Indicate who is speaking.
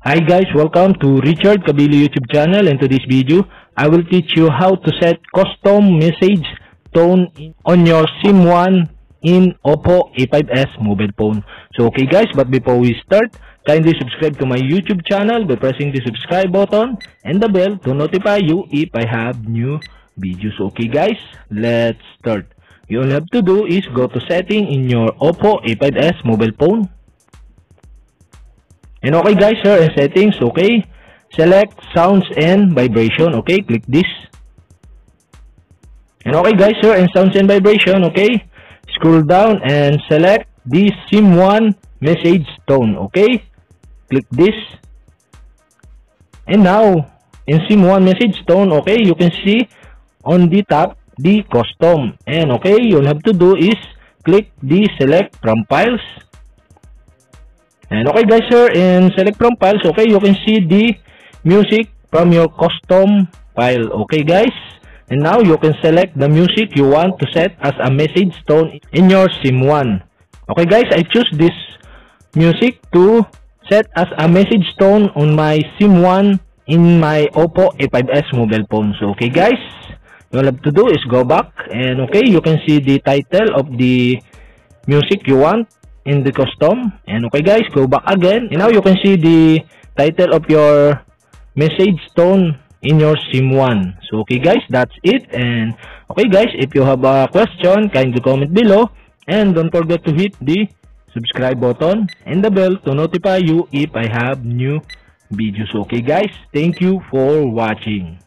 Speaker 1: Hi guys, welcome to Richard Cabile YouTube channel. In today's video, I will teach you how to set custom message tone on your SIM1 in OPPO A5s mobile phone. So okay guys, but before we start, kindly subscribe to my YouTube channel by pressing the subscribe button and the bell to notify you if I have new videos. Okay guys, let's start. You all have to do is go to setting in your OPPO A5s mobile phone. And okay guys, here in settings, okay, select sounds and vibration, okay, click this. And okay guys, here in sounds and vibration, okay, scroll down and select the SIM1 message tone, okay, click this. And now, in SIM1 message tone, okay, you can see on the top, the custom. And okay, you'll have to do is click the select from files. And okay guys, here in select from files, okay, you can see the music from your custom file, okay guys. And now you can select the music you want to set as a message tone in your SIM1. Okay guys, I choose this music to set as a message tone on my SIM1 in my OPPO A5s mobile phone. So okay guys, all you have to do is go back and okay, you can see the title of the music you want in the custom. And okay guys, go back again and now you can see the title of your message tone in your SIM1. So okay guys, that's it. And okay guys, if you have a question, kindly comment below and don't forget to hit the subscribe button and the bell to notify you if I have new videos. Okay guys, thank you for watching.